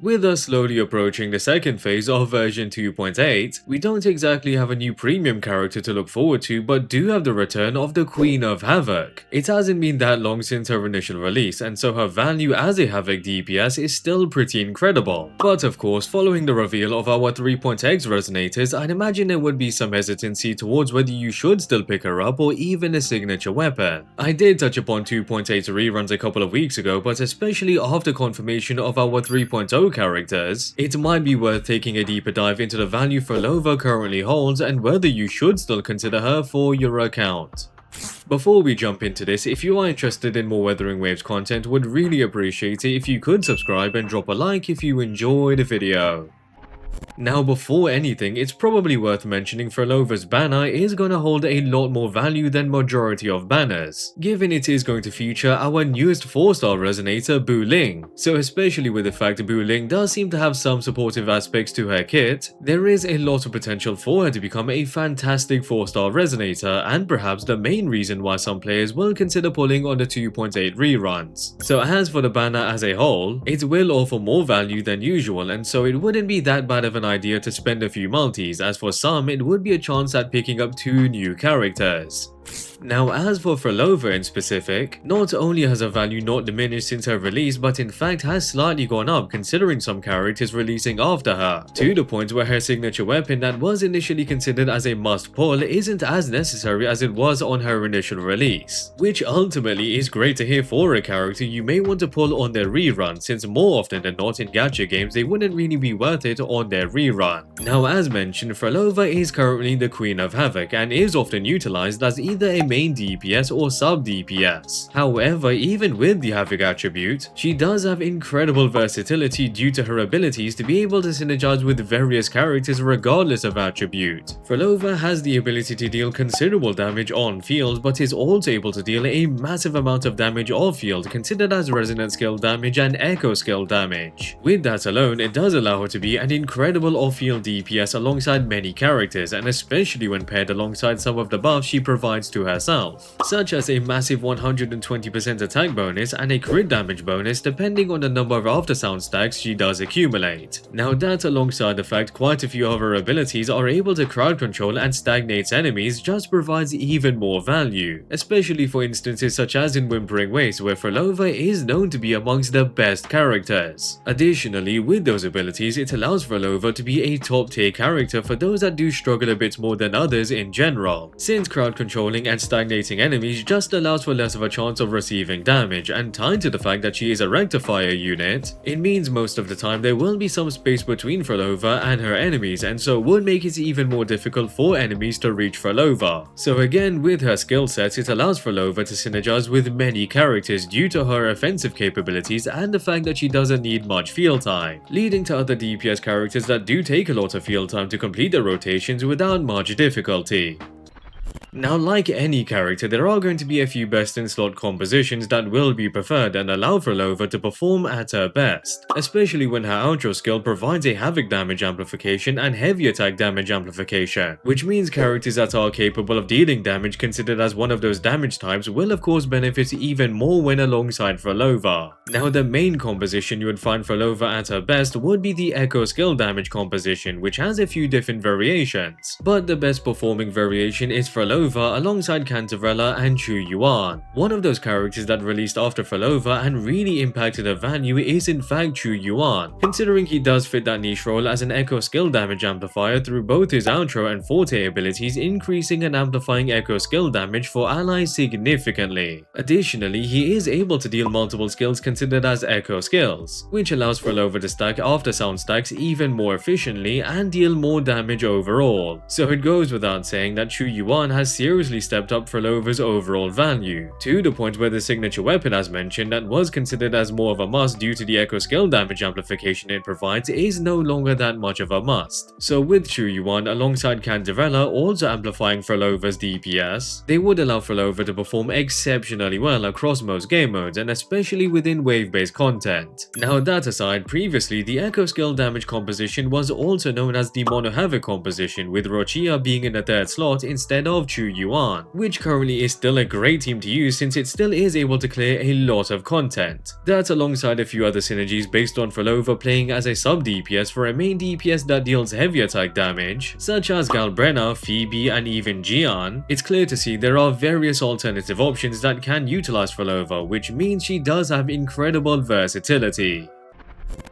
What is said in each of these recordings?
With us slowly approaching the second phase of version 2.8, we don't exactly have a new premium character to look forward to, but do have the return of the Queen of Havoc. It hasn't been that long since her initial release, and so her value as a Havoc DPS is still pretty incredible. But of course, following the reveal of our 3.x resonators, I'd imagine there would be some hesitancy towards whether you should still pick her up or even a signature weapon. I did touch upon 2.8 reruns a couple of weeks ago, but especially after confirmation of our 3.0 characters, it might be worth taking a deeper dive into the value Phrolova currently holds and whether you should still consider her for your account. Before we jump into this, if you are interested in more WutheringWaves content, would really appreciate it if you could subscribe and drop a like if you enjoyed the video. Now before anything, it's probably worth mentioning Phrolova's banner is going to hold a lot more value than majority of banners, given it is going to feature our newest 4-star resonator Buling. So especially with the fact Buling does seem to have some supportive aspects to her kit, there is a lot of potential for her to become a fantastic 4-star resonator, and perhaps the main reason why some players will consider pulling on the 2.8 reruns. So as for the banner as a whole, it will offer more value than usual, and so it wouldn't be that bad of an idea to spend a few multis, as for some it would be a chance at picking up 2 new characters. Now as for Phrolova in specific, not only has her value not diminished since her release, but in fact has slightly gone up considering some characters releasing after her, to the point where her signature weapon that was initially considered as a must pull isn't as necessary as it was on her initial release, which ultimately is great to hear for a character you may want to pull on their rerun, since more often than not in gacha games they wouldn't really be worth it on their rerun. Now as mentioned, Phrolova is currently the Queen of Havoc and is often utilized as either a main DPS or sub DPS. However, even with the Havoc attribute, she does have incredible versatility due to her abilities to be able to synergize with various characters regardless of attribute. Phrolova has the ability to deal considerable damage on field, but is also able to deal a massive amount of damage off field, considered as resonant skill damage and echo skill damage. With that alone, it does allow her to be an incredible off-field DPS alongside many characters, and especially when paired alongside some of the buffs she provides to herself, such as a massive 120% attack bonus and a crit damage bonus depending on the number of aftersound stacks she does accumulate. Now that, alongside the fact quite a few of her abilities are able to crowd control and stagnate enemies, just provides even more value, especially for instances such as in WutheringWaves, where Phrolova is known to be amongst the best characters. Additionally, with those abilities, it allows Phrolova to be a top tier character for those that do struggle a bit more than others in general, since crowd controlling and stagnating enemies just allows for less of a chance of receiving damage, and tied to the fact that she is a rectifier unit, it means most of the time there will be some space between Phrolova and her enemies, and so would make it even more difficult for enemies to reach Phrolova. So again, with her skill sets, it allows Phrolova to synergize with many characters due to her offensive capabilities and the fact that she doesn't need much field time, leading to other DPS characters that do take a lot of field time to complete their rotations without much difficulty. Now, like any character, there are going to be a few best-in-slot compositions that will be preferred and allow Phrolova to perform at her best, especially when her outro skill provides a Havoc damage amplification and heavy attack damage amplification, which means characters that are capable of dealing damage considered as one of those damage types will of course benefit even more when alongside Phrolova. Now, the main composition you would find Phrolova at her best would be the Echo skill damage composition, which has a few different variations, but the best performing variation is Phrolova alongside Cantarella and Yuan. One of those characters that released after Phrolova and really impacted her value is in fact Yuan, considering he does fit that niche role as an echo skill damage amplifier through both his outro and forte abilities, increasing and amplifying echo skill damage for allies significantly. Additionally, he is able to deal multiple skills considered as echo skills, which allows Phrolova to stack aftersound stacks even more efficiently and deal more damage overall. So it goes without saying that Yuan has seriously stepped up Phrolova's overall value, to the point where the signature weapon as mentioned that was considered as more of a must due to the echo skill damage amplification it provides is no longer that much of a must. So with Yuan alongside Cantarella also amplifying Phrolova's DPS, they would allow Phrolova to perform exceptionally well across most game modes and especially within wave-based content. Now that aside, previously the echo skill damage composition was also known as the Mono Havoc composition, with Roccia being in the third slot instead of Yuan, which currently is still a great team to use since it still is able to clear a lot of content. That alongside a few other synergies based on Phrolova playing as a sub DPS for a main DPS that deals heavy attack damage, such as Galbrena, Phoebe, and even Jiyan, it's clear to see there are various alternative options that can utilize Phrolova, which means she does have incredible versatility.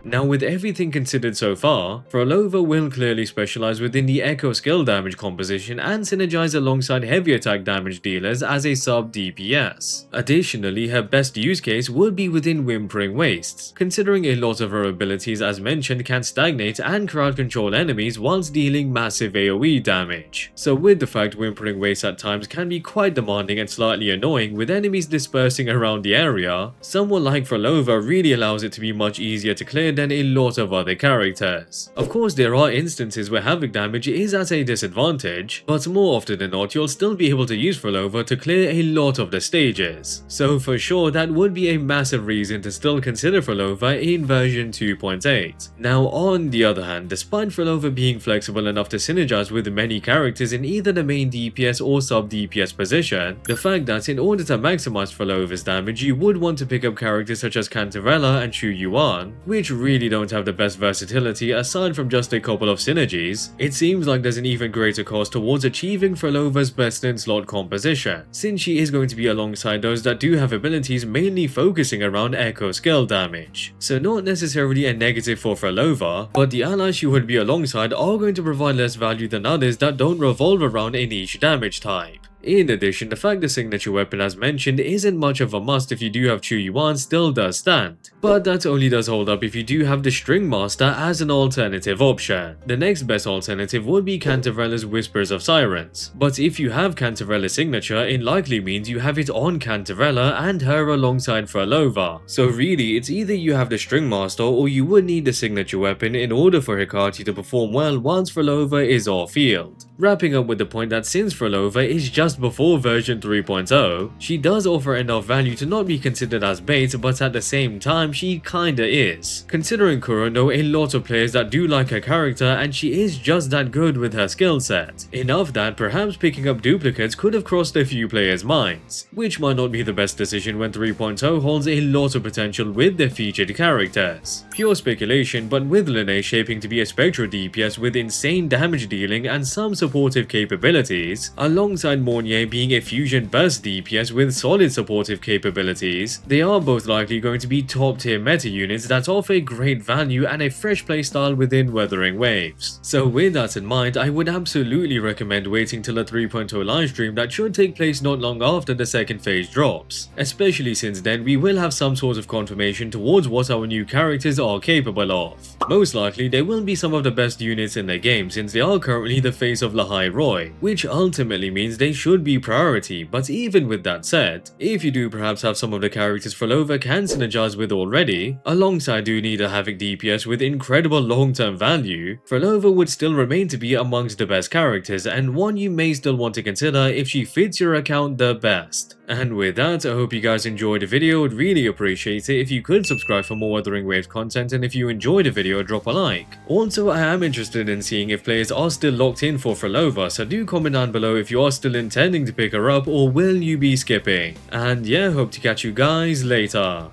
Now, with everything considered so far, Phrolova will clearly specialize within the echo skill damage composition and synergize alongside heavy attack damage dealers as a sub DPS. Additionally, her best use case would be within Whimpering Wastes, considering a lot of her abilities as mentioned can stagnate and crowd control enemies whilst dealing massive AoE damage. So with the fact Whimpering Wastes at times can be quite demanding and slightly annoying with enemies dispersing around the area, someone like Phrolova really allows it to be much easier to clear than a lot of other characters. Of course, there are instances where havoc damage is at a disadvantage, but more often than not you'll still be able to use Phrolova to clear a lot of the stages. So for sure that would be a massive reason to still consider Phrolova in version 2.8. Now on the other hand, despite Phrolova being flexible enough to synergize with many characters in either the main DPS or sub DPS position, the fact that in order to maximize Phrolova's damage you would want to pick up characters such as Cantarella and Chu Yuan, which really don't have the best versatility aside from just a couple of synergies, it seems like there's an even greater cost towards achieving Phrolova's best in slot composition, since she is going to be alongside those that do have abilities mainly focusing around echo skill damage. So not necessarily a negative for Phrolova, but the allies she would be alongside are going to provide less value than others that don't revolve around a niche damage type. In addition, the fact the signature weapon as mentioned isn't much of a must if you do have Chu Yuan still does stand, but that only does hold up if you do have the String Master as an alternative option. The next best alternative would be Cantarella's Whispers of Sirens, but if you have Cantarella's signature, it likely means you have it on Cantarella and her alongside Phrolova. So really, it's either you have the String Master or you would need the signature weapon in order for Hecate to perform well once Phrolova is off field. Wrapping up with the point that since Phrolova is just before version 3.0, she does offer enough value to not be considered as bait, but at the same time she kinda is. Considering Kuro know a lot of players that do like her character and she is just that good with her skill set. Enough that perhaps picking up duplicates could have crossed a few players' minds, which might not be the best decision when 3.0 holds a lot of potential with their featured characters. Pure speculation, but with Lene shaping to be a Spectral DPS with insane damage dealing and some supportive capabilities, alongside Mornier being a fusion burst DPS with solid supportive capabilities, they are both likely going to be top tier meta units that offer great value and a fresh playstyle within WutheringWaves. So with that in mind, I would absolutely recommend waiting till a 3.0 livestream that should take place not long after the second phase drops, especially since then we will have some sort of confirmation towards what our new characters are capable of. Most likely they will be some of the best units in the game since they are currently the face of Lahai Roy, which ultimately means they should be priority. But even with that said, if you do perhaps have some of the characters Phrolova can synergize with already, alongside do need a Havoc DPS with incredible long-term value, Phrolova would still remain to be amongst the best characters and one you may still want to consider if she fits your account the best. And with that, I hope you guys enjoyed the video. I'd really appreciate it if you could subscribe for more WutheringWaves content, and if you enjoyed the video, drop a like. Also, I am interested in seeing if players are still locked in for Phrolova, so do comment down below if you are still intending to pick her up or will you be skipping. And yeah, hope to catch you guys later.